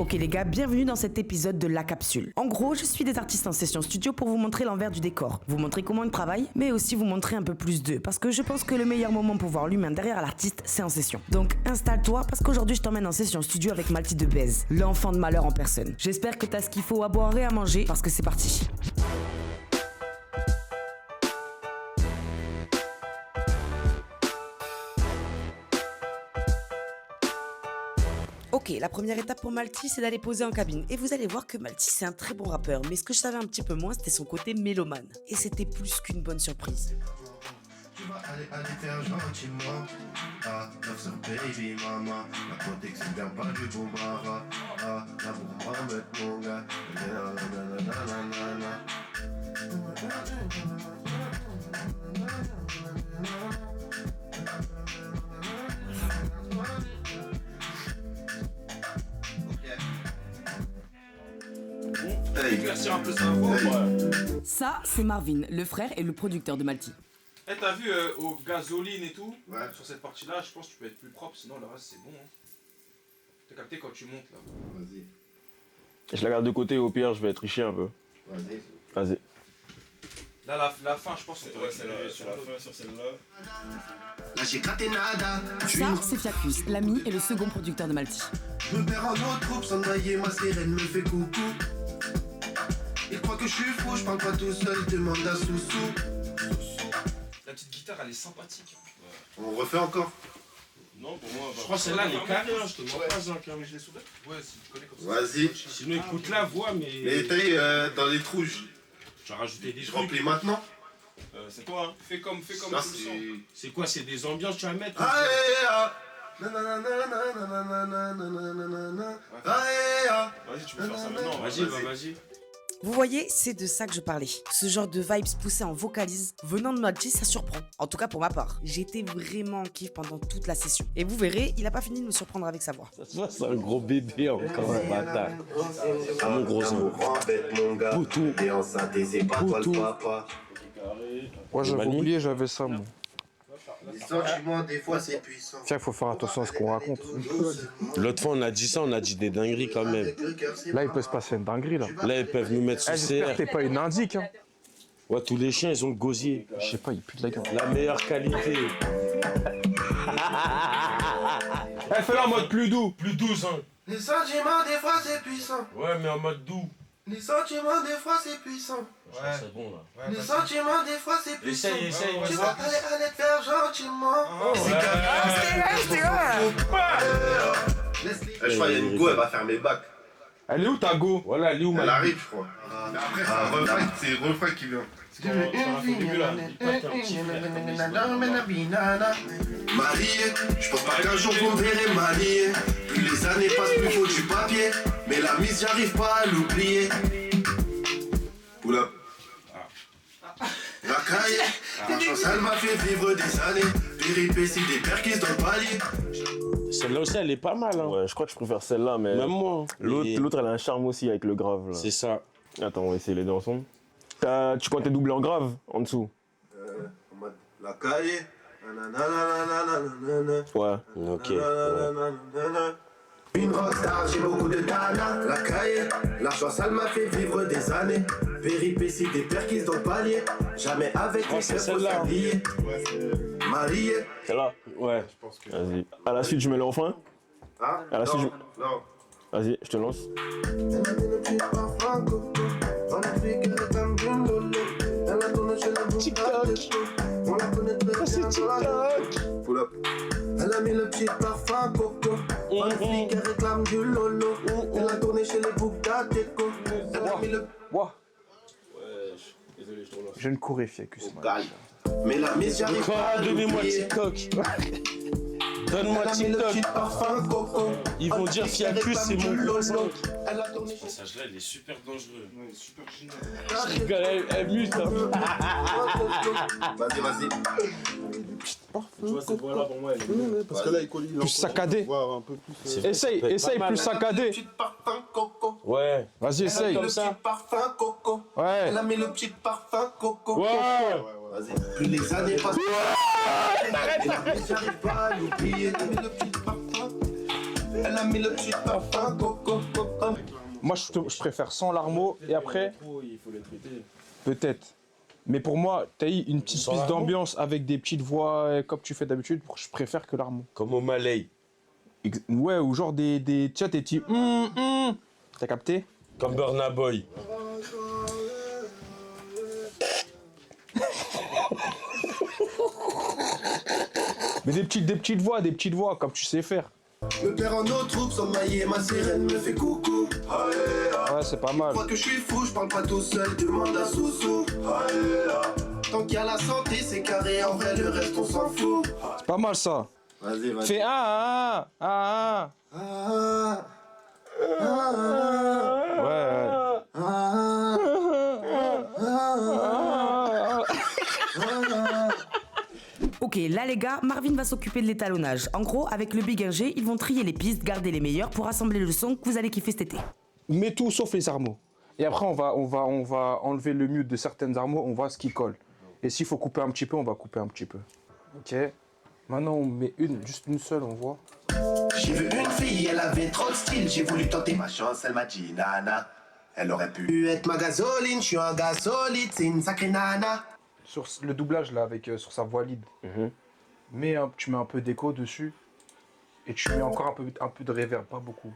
Ok les gars, bienvenue dans cet épisode de La Capsule. En gros, je suis des artistes en session studio pour vous montrer l'envers du décor, vous montrer comment ils travaillent, mais aussi vous montrer un peu plus d'eux, parce que je pense que le meilleur moment pour voir l'humain derrière l'artiste, c'est en session. Donc installe-toi, parce qu'aujourd'hui je t'emmène en session studio avec Malti de Bèze, l'enfant de malheur en personne. J'espère que t'as ce qu'il faut à boire et à manger, parce que c'est parti. Ok, la première étape pour Malti, c'est d'aller poser en cabine. Et vous allez voir que Malti, c'est un très bon rappeur. Mais ce que je savais un petit peu moins, c'était son côté mélomane. Et c'était plus qu'une bonne surprise. Tu vas aller faire gentiment. Ah, love some baby mama. La protection vient pas du bombara. Ah, la bombe va mettre mon gars. Éclaircir un peu sa voix. Ouais. Ça, c'est Marvin, le frère et le producteur de Malti. Eh, t'as vu au gasoline et tout, Ouais. sur cette partie-là, je pense que tu peux être plus propre, sinon le reste c'est bon. Hein. T'as capté quand tu montes là. Vas-y, Je la garde de côté, au pire, je vais tricher un peu. vas-y. Vas-y. Là, la fin, je pense que Ouais, c'est la fin sur celle-là. Là j'ai gratté nada. Ça, c'est Fiacus, l'ami et le second producteur de Malti. Je me perds en autre troupe sans noyer, ma sirène me fait coucou. Il croit que je suis fou, je parle pas tout seul, demande à Soussou. La petite guitare elle est sympathique. On refait encore. Non, pour moi, Je crois que celle-là elle est carrée, hein, je te demande pas, Jean, mais je l'ai soulevé. Ouais, si tu connais comme ça. Vas-y. Sinon, écoute la voix, mais. Mais taille dans les trous, Tu as rajouté des je trucs. remplis maintenant. C'est quoi, hein? Fais comme Ça tout le son. C'est quoi? C'est des ambiances que tu vas mettre? Ah, eh, ah. Nananana. Ah, eh, ah. Vas-y, tu peux faire ça maintenant. Vas-y, bah vas-y. Vous voyez, c'est de ça que je parlais. Ce genre de vibes poussées en vocalise, venant de Malti, ça surprend. En tout cas pour ma part. J'étais vraiment en kiff pendant toute la session. Et vous verrez, il a pas fini de me surprendre avec sa voix. Ça se voit, c'est un gros bébé encore, un bâtard. Ah, mon gros sang. Poutou. Poutou. Ouais, j'avais Mani. oublié, j'avais ça, moi. Les sentiments, des fois, c'est puissant. Tiens, il faut faire attention à ce qu'on raconte. L'autre fois, on a dit ça, on a dit des dingueries quand même. Là, il peut se passer une dinguerie, là. Là, ils peuvent nous mettre sous J'espère que CR. t'es pas une indique, hein. Ouais, tous les chiens, ils ont le gosier. Je sais pas, il pue de la gueule. La meilleure qualité. Eh, fais-la en mode plus doux, plus douce, hein. Les sentiments, des fois, c'est puissant. Ouais, mais en mode doux. Les sentiments, des fois, c'est puissant. Ouais. C'est bon, là. Les sentiments, des fois, c'est puissant. Essaye, Tu vas aller te faire gentiment. Je crois qu'il y a une go, elle va faire mes bacs. Elle est où ta go? Voilà, elle est où Elle ma arrive, je crois. Mais après, c'est le refrain qui vient. Marié, je pense pas qu'un jour vous me verrez marié. Plus les années passent, plus faut du papier. Mais la mise, j'arrive pas à l'oublier. Oula. La caille, la chance, elle m'a fait vivre des années. Péripéties, des perquises dans le palier. Celle-là aussi, elle est pas mal, hein. Ouais, je crois que je préfère celle-là, mais Même moi. l'autre, elle a un charme aussi avec le grave. Là. C'est ça. Attends, on va essayer les deux ensemble. Tu comptes doublé en grave en dessous? En mode, la caille. Nananana. Ouais. Ok. Nananana. Une rockstar, j'ai beaucoup de dana. La caille, la chance, elle m'a fait vivre des années. Péripéties, des perquises dans le palier. Jamais avec Ah, les c'est cœurs celle-là. s'habiller. Marié. Celle-là? Ouais. Vas-y. À la suite, je mets le refrain. Hein? À la suite, Non. Vas-y, je te lance. Elle a mis le pied par Franco. On a fait qu'elle est comme une lolo. Elle a tourné chez la bouche. TikTok. On la connaît très bien. C'est TikTok. Pull up. Elle a mis le pied parfum coco. On a fait qu'elle réclame du lolo. Elle a tourné chez les boucs d'Ateco. Elle a mis le Ouah, Désolé, je te relance. j'ai une courée, Fiacus. calme. Mais la mise, j'arrive pas à Donnez-moi l'oublier. TikTok. Elle Donne-moi a mis le TikTok. petit parfum coco. Ils vont dire Fiacus, c'est mon lolo. Elle a tourné Ce passage-là, il est super dangereux. Ouais, super chez Elle mute, hein. Vas-y. Tu vois, cette voix-là, pour moi, elle est. Parce que là, il colle, il Plus saccadé. voir un peu plus. Essaye, plus saccadé. Petit parfum coco. Ouais. Vas-y, essaye. Le petit parfum coco. Ouais. Elle a mis le petit parfum coco. Ouais. Vas-y. Plus les années passent. J'arrive pas à l'oublier. Elle a mis le petit parfum. Elle a mis le petit parfum coco. Moi, je préfère sans l'armeau et après, Il faut les traiter. peut-être. Mais pour moi, t'as eu une petite piste d'ambiance avec des petites voix comme tu fais d'habitude, je préfère que l'armeau. Comme au Malais. Ouais, ou genre tu sais, des petits T'as capté? Comme Burna Boy. Mais des petites voix, comme tu sais faire. Me perds en eau troupe sans mailler, ma sirène me fait coucou. Ouais, c'est pas mal. Je crois que je suis fou, je parle pas tout seul, demande à Soussou. Tant qu'il y a la santé, c'est carré, en vrai le reste on s'en fout. C'est pas mal ça. Vas-y, vas-y. Fais Ouais. Ok, là les gars, Marvin va s'occuper de l'étalonnage. En gros, avec le Big 1G, ils vont trier les pistes, garder les meilleurs pour assembler le son que vous allez kiffer cet été. Mets tout sauf les armeaux. Et après, on va enlever le mute de certaines armeaux, on voit ce qui colle. Et s'il faut couper un petit peu, on va couper un petit peu. Ok. Maintenant, on met juste une seule, on voit. J'ai vu une fille, elle avait trop de style, j'ai voulu tenter ma chance, elle m'a dit nana. Elle aurait pu être ma gasoline, je suis un gars solide, c'est une sacrée nana. Sur le doublage là, avec sur sa voix lead, tu mets un peu d'écho dessus et tu mets encore un peu de reverb, pas beaucoup.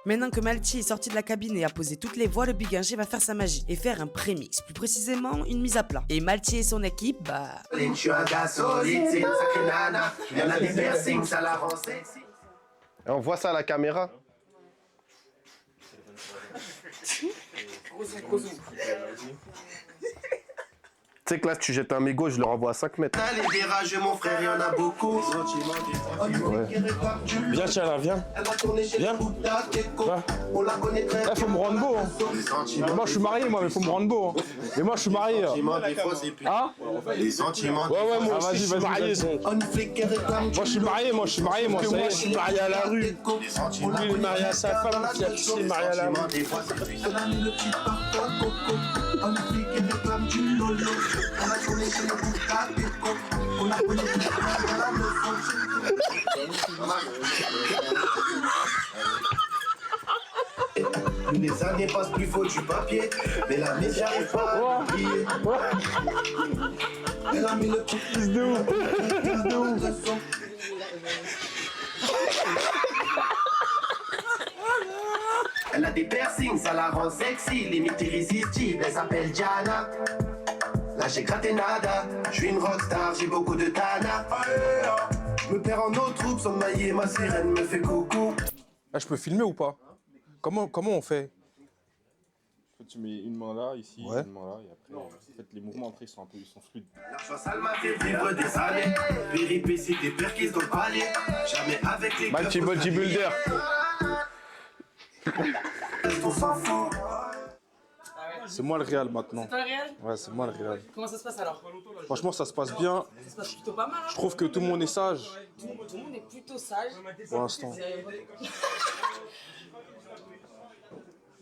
Maintenant que Malti est sorti de la cabine et a posé toutes les voix, le Big 1G va faire sa magie et faire un prémix, plus précisément une mise à plat. Et Malti et son équipe, bah... Je suis un gars solide, c'est une sacrée nana. Elle a des piercings, ça la rend sexy. Et on voit ça à la caméra. Tu sais que là, si tu jettes un mégot, je le renvoie à 5 mètres. T'as les dérages, mon frère, y'en a beaucoup. Viens, tiens là, viens. Viens. On la connaît très bien. Faut me rendre beau. Moi, je suis marié, mais faut me rendre beau. Et moi, je suis marié. Ah? Les sentiments. Ouais, moi Ah, aussi, je suis marié. Moi, je suis marié, moi, ça y Moi, est. je suis marié à la rue. Lui, il est marié à sa femme, il a qui marié à la rue. Plus les années passent, plus faut du papier. Mais la mise, j'arrive pas à l'oublier. Elle a mis le petit fils de ouf. Elle a des piercings, ça la rend sexy. Limite irrésistible, elle s'appelle Diana. Là j'ai gratté nada, je suis une rockstar, j'ai beaucoup de tana. Je me perds en eau troupe sans mailler, ma sirène me fait coucou. Ah, je peux filmer ou pas? Comment on fait? Tu mets une main là, ici, Ouais. une main là, et après, en fait, les mouvements après ils sont fluides. L'argent sale m'a fait vivre des années. Péripéties, des perquises dans le palier. Jamais avec les Malti bodybuilder. On s'en fout. C'est moi le réel maintenant. C'est toi le réel? Ouais, c'est moi le réel. Comment ça se passe alors? Franchement, ça se passe bien. Ça se passe plutôt pas mal, hein? Je trouve que tout le monde est sage Tout le monde est plutôt sage. pour l'instant.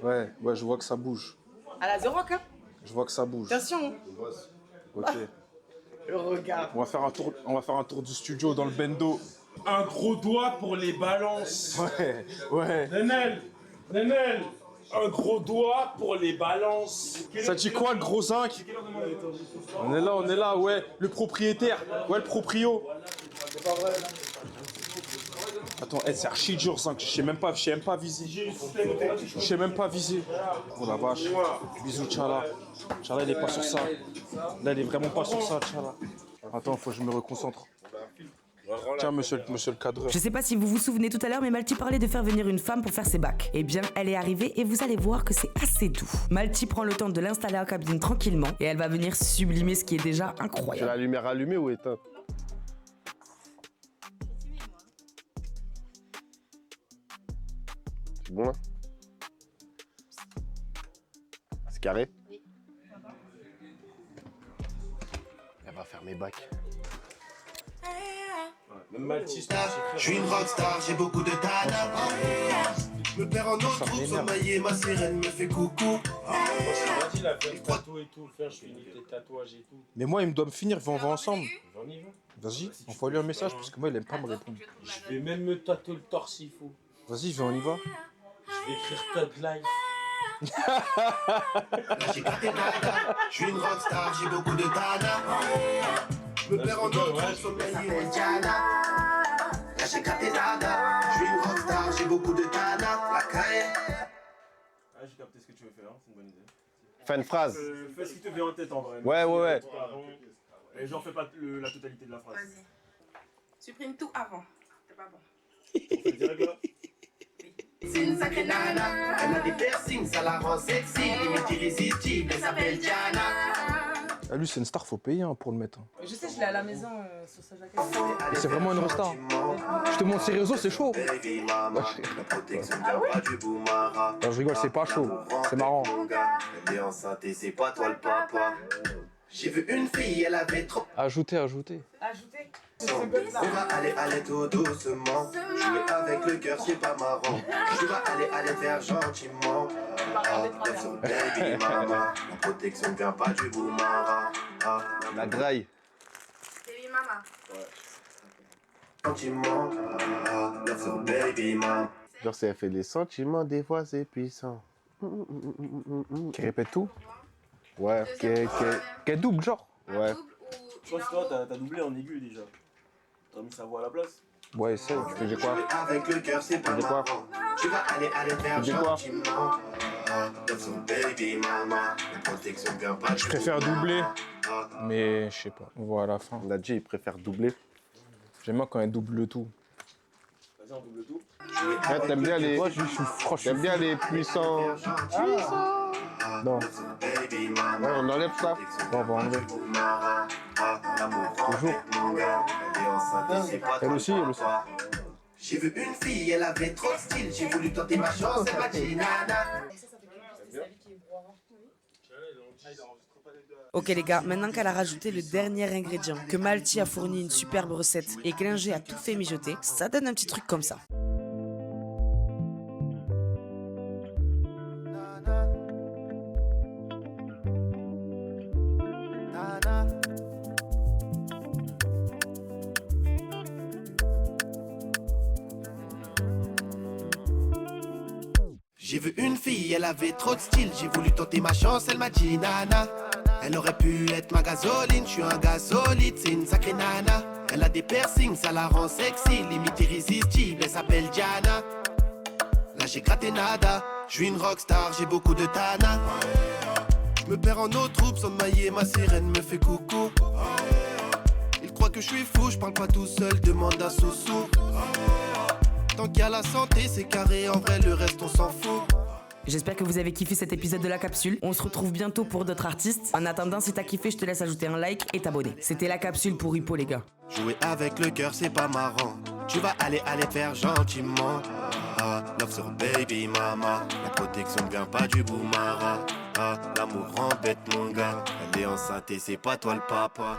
Ouais, je vois que ça bouge. À la zéro, hein? Je vois que ça bouge. Attention! Ok. Le regard. On va faire un tour du studio dans le bendo. Un gros doigt pour les balances. Ouais. Nenel, un gros doigt pour les balances. Ça dit quoi le gros zinc? On est là, ouais. Le propriétaire. Ouais, le proprio. Attends, c'est archi dur 5, je sais même pas viser. Oh la vache. Bisous Tchala. Tchala il est pas sur ça. Là il est vraiment pas sur ça Tchala. Attends, faut que je me reconcentre. Tiens monsieur le cadreur. Je sais pas si vous vous souvenez tout à l'heure, mais Malti parlait de faire venir une femme pour faire ses bacs. Eh bien, elle est arrivée et vous allez voir que c'est assez doux. Malti prend le temps de l'installer en cabine tranquillement et elle va venir sublimer ce qui est déjà Tu as incroyable. la lumière allumée ou éteinte? C'est bon là? C'est carré? Oui. Elle va faire mes bacs. Même Maltis, Je suis une rockstar, j'ai beaucoup de talent. Je me perds en autre troupe, sans mailler, ma sirène me fait coucou. vas-y, la faire tatou et tout, faire, je finis tes tatouages et tout. Mais moi, il doit me finir, on va ensemble. On y va. Vas-y, envoie-lui un message, parce que moi, il aime pas me répondre. Je vais même me tatouer le torse s'il faut. Vas-y, viens, on y va. Je vais écrire Thug Life. J'ai gratté nada, je suis une rockstar, j'ai beaucoup de talent. Je me perds en autre troupe, sans mailler, ma Diana. Là j'ai gratté nada, je suis une rockstar, j'ai beaucoup de talent. La caille. Ah, j'ai capté ce que tu veux faire, c'est une bonne idée. Fin de phrase. Fais ce qui te vient en tête en vrai. Ouais. Et j'en fais pas la totalité de la phrase. Vas-y. Supprime tout avant. C'est pas bon. On fait direct là. C'est une sacrée nana, elle a des piercings, ça la rend sexy, limite irrésistible, elle s'appelle Diana. Ah, lui, c'est une star, faut payer hein, pour le mettre. Je sais, je l'ai à la maison sur sa jaquette. C'est vraiment une rockstar. Je te montre ses réseaux, c'est chaud. Baby mama, la protection vient pas du boumara. Non, je rigole, c'est pas chaud. C'est marrant. Elle est enceinte et c'est pas toi le papa. J'ai vu une fille, elle avait trop. Ajoutez. Ajoutez. On va aller tout doucement. Jouer avec le cœur, c'est pas marrant. Tu vas aller faire gentiment. Baby mama, la protection vient pas du boumara. La graille. Baby mama. Gentiment. Baby mama. Genre, si elle fait des sentiments, des fois, c'est puissant. Qui répète tout. Ouais, Qui est double, genre. ouais. Je pense que toi, t'as doublé en aigu déjà. T'as mis sa voix à la place. Ouais, essaye. Tu faisais quoi? Avec le cœur, c'est pas Tu dis quoi? marrant. Tu vas aller faire Tu dis quoi? gentiment. Baby mama, la protection vient pas. Je préfère doubler, mais je sais pas. On voit à la fin. On a dit, il préfère doubler. J'aime bien quand elle double le tout. Vas-y, on double tout. Ouais, t'aimes bien les... Moi, je suis franche. T'aimes bien les puissants... Non. Ouais, on enlève ça. Bon, on va enlever. Toujours. Elle aussi. J'ai vu une fille, elle avait trop de style. J'ai voulu tenter ma chance, elle m'a dit nana. Ok les gars, maintenant qu'elle a rajouté le dernier ingrédient, que Malti a fourni une superbe recette et que Linger a tout fait mijoter, ça donne un petit truc comme ça. J'ai vu une fille, elle avait trop de style. J'ai voulu tenter ma chance, elle m'a dit nana. Elle aurait pu être ma gasoline, je suis un gars solide, c'est une sacrée nana. Elle a des piercings, ça la rend sexy, limite irrésistible, elle s'appelle Diana. Là j'ai gratté nada, je suis une rockstar, j'ai beaucoup de tana. Je me perds en autre troupe, sans mailler, ma sirène me fait coucou. Il croit que je suis fou, je parle pas tout seul, demande à Soussou. Tant qu'il y a la santé, c'est carré, en vrai le reste on s'en fout. J'espère que vous avez kiffé cet épisode de La Capsule. On se retrouve bientôt pour d'autres artistes. En attendant, si t'as kiffé, je te laisse ajouter un like et t'abonner. C'était La Capsule pour Hippo les gars. Jouer avec le cœur c'est pas marrant. Tu vas aller faire gentiment. Love sur baby mama. La protection vient pas du boumara. L'amour embête mon gars. Elle est enceinte et c'est pas toi le papa.